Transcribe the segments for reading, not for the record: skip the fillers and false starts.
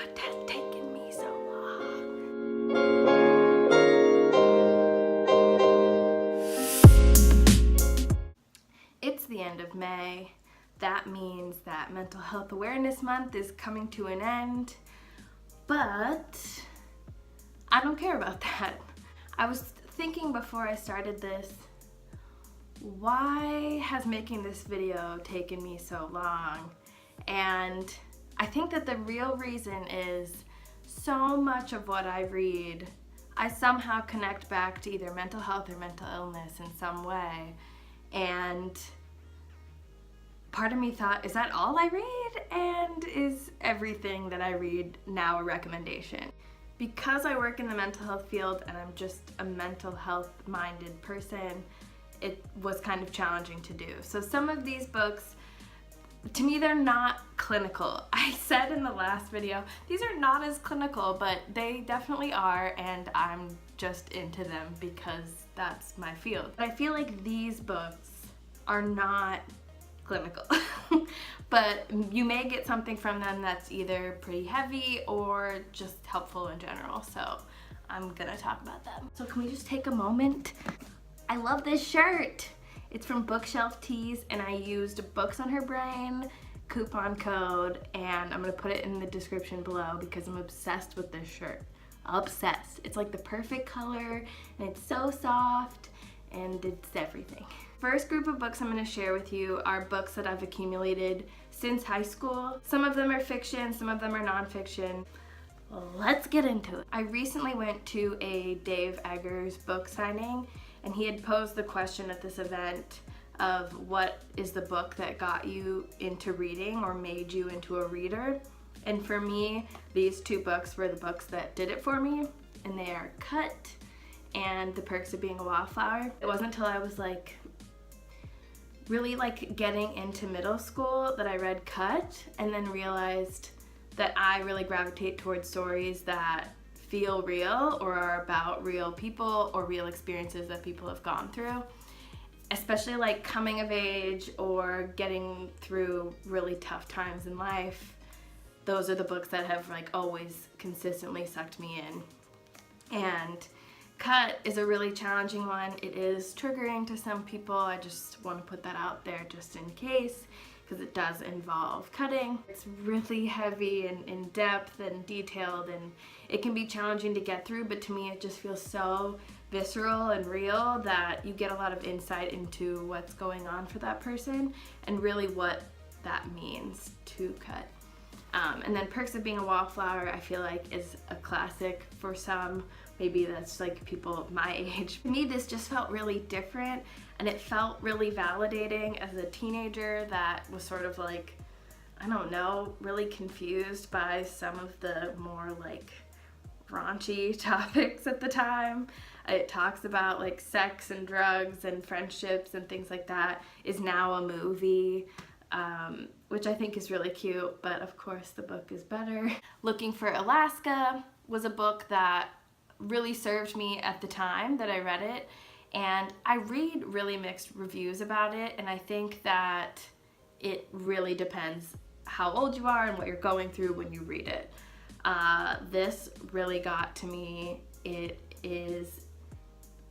What has taken me so long? It's the end of May. That means that Mental Health Awareness Month is coming to an end, but I don't care about that. I was thinking before I started this, why has making this video taken me so long? And I think that the real reason is so much of what I read, I somehow connect back to either mental health or mental illness in some way. And part of me thought, is that all I read? And is everything that I read now a recommendation? Because I work in the mental health field and I'm just a mental health minded person, it was kind of challenging to do. So some of these books, to me, they're not clinical. I said in the last video, these are not as clinical, but they definitely are, and I'm just into them because that's my field. But I feel like these books are not clinical, but you may get something from them that's either pretty heavy or just helpful in general, so I'm gonna talk about them. So can we just take a moment? I love this shirt. It's from Bookshelf Tees, and I used Books on Her Brain coupon code, and I'm gonna put it in the description below because I'm obsessed with this shirt. Obsessed. It's like the perfect color, and it's so soft, and it's everything. First group of books I'm going to share with you are books that I've accumulated since high school. Some of them are fiction, some of them are nonfiction. Let's get into it. I recently went to a Dave Eggers book signing, and he had posed the question at this event of what is the book that got you into reading or made you into a reader. And for me, these two books were the books that did it for me, and they are Cut and The Perks of Being a Wallflower. It wasn't until I was really getting into middle school that I read Cut, and then realized that I really gravitate towards stories that feel real or are about real people or real experiences that people have gone through, especially like coming of age or getting through really tough times in life. Those are the books that have always consistently sucked me in. And Cut is a really challenging one. It is triggering to some people. I just want to put that out there just in case, because it does involve cutting. It's really heavy and in depth and detailed, and it can be challenging to get through, but to me it just feels so visceral and real that you get a lot of insight into what's going on for that person and really what that means to cut. And then Perks of Being a Wallflower, I feel like, is a classic for some. Maybe that's people my age. To me, this just felt really different, and it felt really validating as a teenager that was sort of I don't know, really confused by some of the more raunchy topics at the time. It talks about sex and drugs and friendships and things like that. Is now a movie. Which I think is really cute, but of course the book is better. Looking for Alaska was a book that really served me at the time that I read it, and I read really mixed reviews about it, and I think that it really depends how old you are and what you're going through when you read it. This really got to me. It is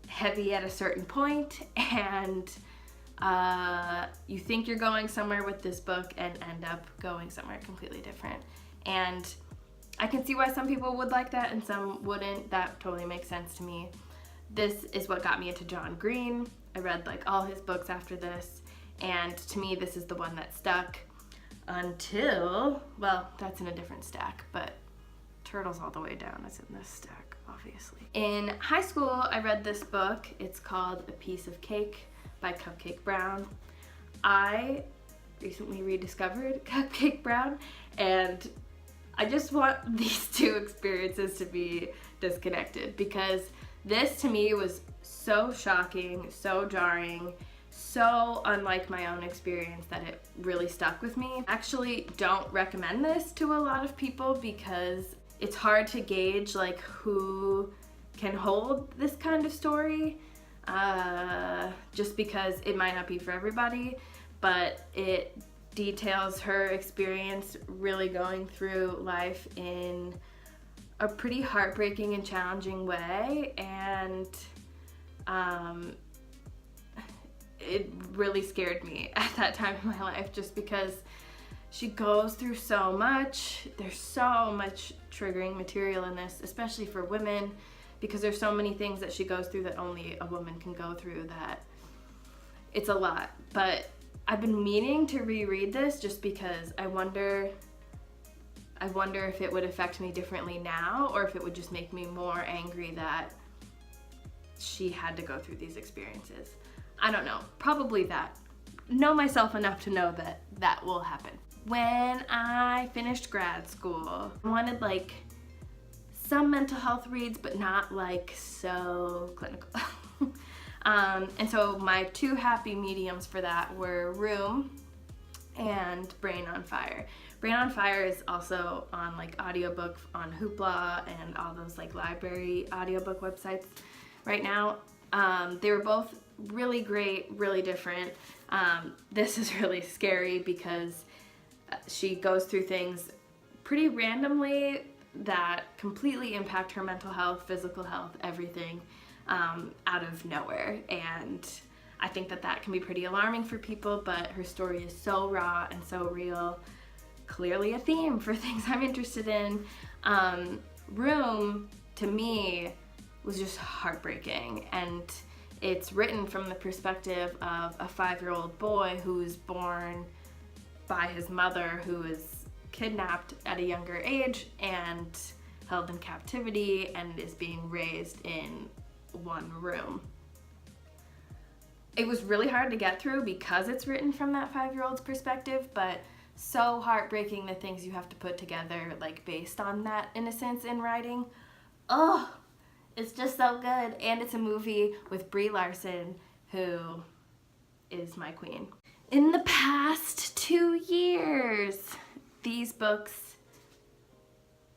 heavy at a certain point, and you think you're going somewhere with this book and end up going somewhere completely different. And I can see why some people would like that and some wouldn't. That totally makes sense to me. This is what got me into John Green. I read all his books after this, and to me this is the one that stuck until, well, that's in a different stack, but Turtles All the Way Down is in this stack, obviously. In high school, I read this book. It's called A Piece of Cake by Cupcake Brown. I recently rediscovered Cupcake Brown, and I just want these two experiences to be disconnected, because this to me was so shocking, so jarring, so unlike my own experience that it really stuck with me. I actually don't recommend this to a lot of people because it's hard to gauge who can hold this kind of story. Just because it might not be for everybody, but it details her experience really going through life in a pretty heartbreaking and challenging way, and it really scared me at that time in my life, just because she goes through so much. There's so much triggering material in this, especially for women, because there's so many things that she goes through that only a woman can go through, that it's a lot. But I've been meaning to reread this just because I wonder if it would affect me differently now, or if it would just make me more angry that she had to go through these experiences. I don't know, probably that. Know myself enough to know that that will happen. When I finished grad school, I wanted like some mental health reads, but not like so clinical. And so my two happy mediums for that were Room and Brain on Fire. Brain on Fire is also on like audiobook on Hoopla and all those like library audiobook websites right now. They were both really great, really different. This is really scary because she goes through things pretty randomly that completely impact her mental health, physical health, everything, out of nowhere. And I think that that can be pretty alarming for people, but her story is so raw and so real. Clearly a theme for things I'm interested in. Room, to me, was just heartbreaking, and it's written from the perspective of a 5-year-old boy who was born by his mother, who was kidnapped at a younger age and held in captivity and is being raised in one room. It was really hard to get through because it's written from that 5-year-old's perspective, but so heartbreaking, the things you have to put together like based on that innocence in writing. Oh, it's just so good. And it's a movie with Brie Larson, who is my queen. In the past 2 years, these books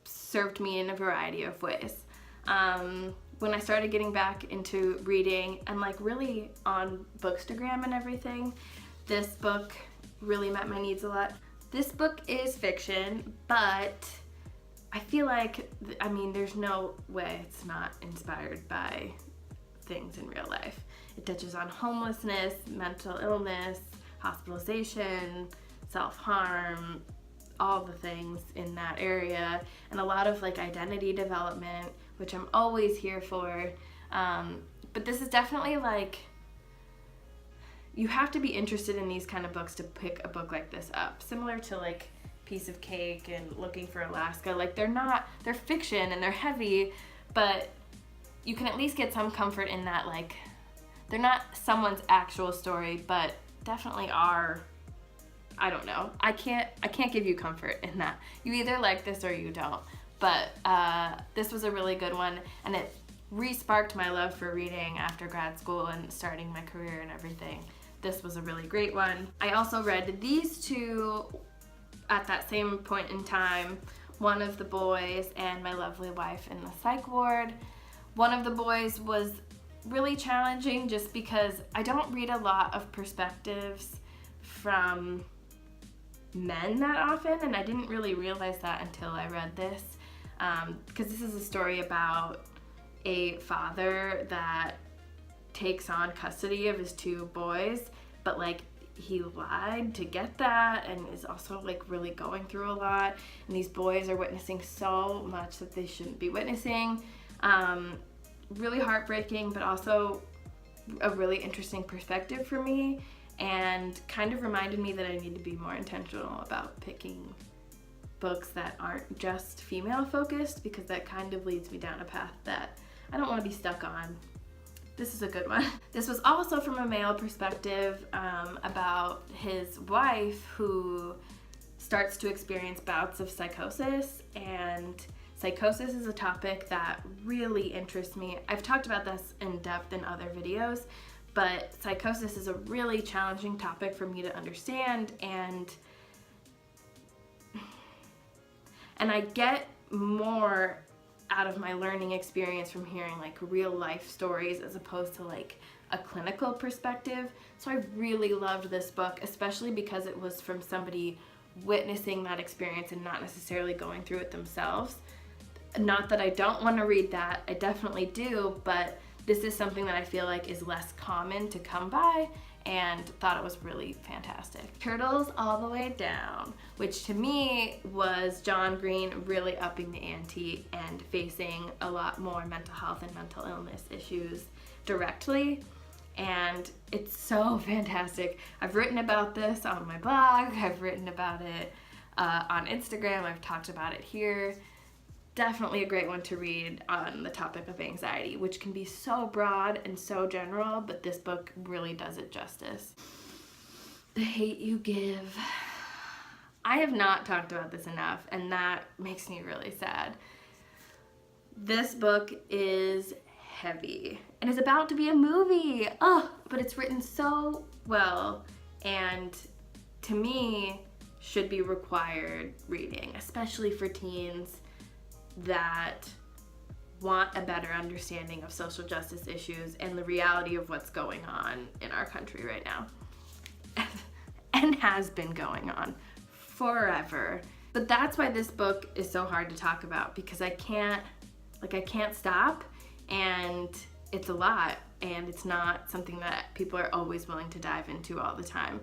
served me in a variety of ways. When I started getting back into reading and like really on Bookstagram and everything, this book really met my needs a lot. This book is fiction, but I feel like, I mean, there's no way it's not inspired by things in real life. It touches on homelessness, mental illness, hospitalization, self-harm, all the things in that area, and a lot of like identity development, which I'm always here for. But this is definitely like, you have to be interested in these kind of books to pick a book like this up. Similar to like Piece of Cake and Looking for Alaska. Like they're fiction and they're heavy, but you can at least get some comfort in that, like, they're not someone's actual story, but definitely are. I don't know. I can't give you comfort in that. You either like this or you don't. But this was a really good one, and it re-sparked my love for reading after grad school and starting my career and everything. This was a really great one. I also read these two at that same point in time, One of the Boys and My Lovely Wife in the Psych Ward. One of the Boys was really challenging just because I don't read a lot of perspectives from men that often, and I didn't really realize that until I read this, because this is a story about a father that takes on custody of his 2 boys, but like he lied to get that and is also like really going through a lot, and these boys are witnessing so much that they shouldn't be witnessing. Really heartbreaking, but also a really interesting perspective for me, and kind of reminded me that I need to be more intentional about picking books that aren't just female focused, because that kind of leads me down a path that I don't want to be stuck on. This is a good one. This was also from a male perspective, about his wife who starts to experience bouts of psychosis, and psychosis is a topic that really interests me. I've talked about this in depth in other videos, but psychosis is a really challenging topic for me to understand, and I get more out of my learning experience from hearing like real life stories as opposed to like a clinical perspective. So I really loved this book, especially because it was from somebody witnessing that experience and not necessarily going through it themselves. Not that I don't want to read that, I definitely do, but this is something that I feel like is less common to come by, and thought it was really fantastic. Turtles All the Way Down, which to me was John Green really upping the ante and facing a lot more mental health and mental illness issues directly. And it's so fantastic. I've written about this on my blog, I've written about it on Instagram, I've talked about it here. Definitely a great one to read on the topic of anxiety, which can be so broad and so general, but this book really does it justice. The Hate You Give. I have not talked about this enough, and that makes me really sad. This book is heavy and is about to be a movie. Oh, but it's written so well, and to me should be required reading, especially for teens that want a better understanding of social justice issues and the reality of what's going on in our country right now. And has been going on forever. But that's why this book is so hard to talk about, because I can't stop, and it's a lot, and it's not something that people are always willing to dive into all the time.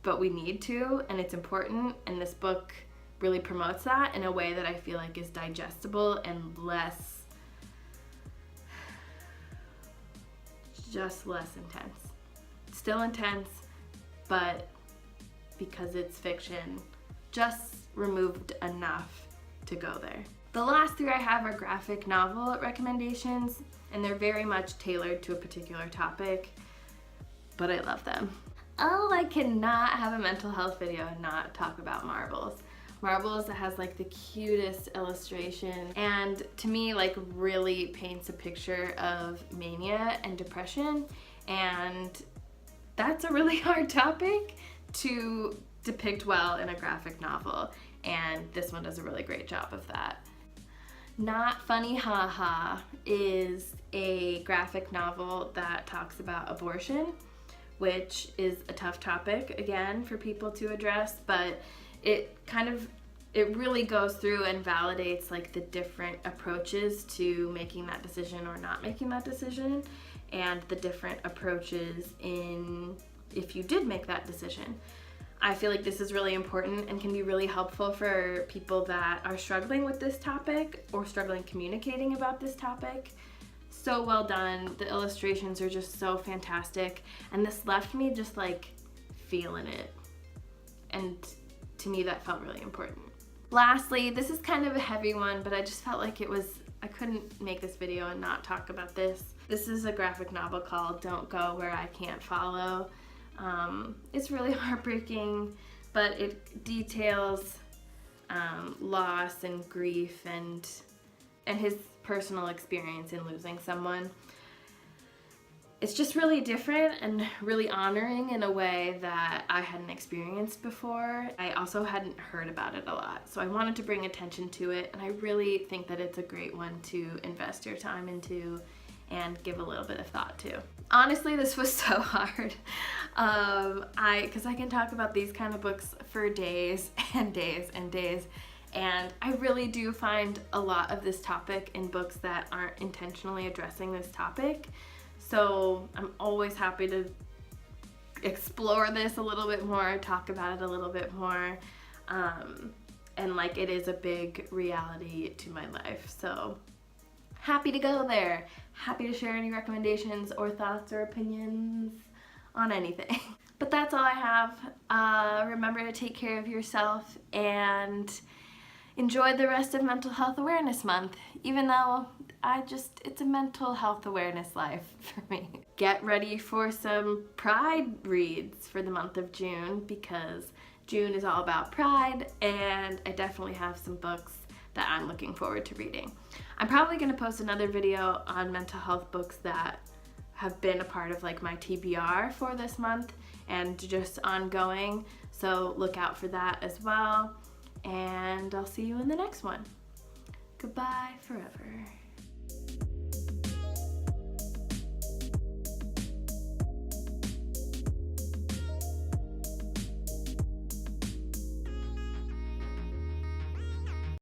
But we need to, and it's important, and this book really promotes that in a way that I feel like is digestible and less intense. Still intense, but because it's fiction, just removed enough to go there. The last three I have are graphic novel recommendations, and they're very much tailored to a particular topic, but I love them. Oh, I cannot have a mental health video and not talk about Marbles. Marbles that has like the cutest illustration, and to me like really paints a picture of mania and depression, and that's a really hard topic to depict well in a graphic novel, and this one does a really great job of that. Not Funny Haha is a graphic novel that talks about abortion, which is a tough topic again for people to address, but it really goes through and validates like the different approaches to making that decision or not making that decision, and the different approaches in if you did make that decision. I feel like this is really important and can be really helpful for people that are struggling with this topic or struggling communicating about this topic. So well done. The illustrations are just so fantastic, and this left me just like feeling it, and to me that felt really important. Lastly, this is kind of a heavy one, but I just felt like I couldn't make this video and not talk about this. This is a graphic novel called Don't Go Where I Can't Follow. It's really heartbreaking, but it details loss and grief and his personal experience in losing someone. It's just really different and really honoring in a way that I hadn't experienced before. I also hadn't heard about it a lot, so I wanted to bring attention to it, and I really think that it's a great one to invest your time into and give a little bit of thought to. Honestly, this was so hard. Because I can talk about these kind of books for days and days and days, and I really do find a lot of this topic in books that aren't intentionally addressing this topic. So I'm always happy to explore this a little bit more, talk about it a little bit more, and like it is a big reality to my life. So happy to go there. Happy to share any recommendations or thoughts or opinions on anything. But that's all I have. Remember to take care of yourself and enjoy the rest of Mental Health Awareness Month, even though it's a mental health awareness life for me. Get ready for some Pride reads for the month of June, because June is all about Pride, and I definitely have some books that I'm looking forward to reading. I'm probably going to post another video on mental health books that have been a part of like my TBR for this month and just ongoing, so look out for that as well, and I'll see you in the next one. Goodbye forever.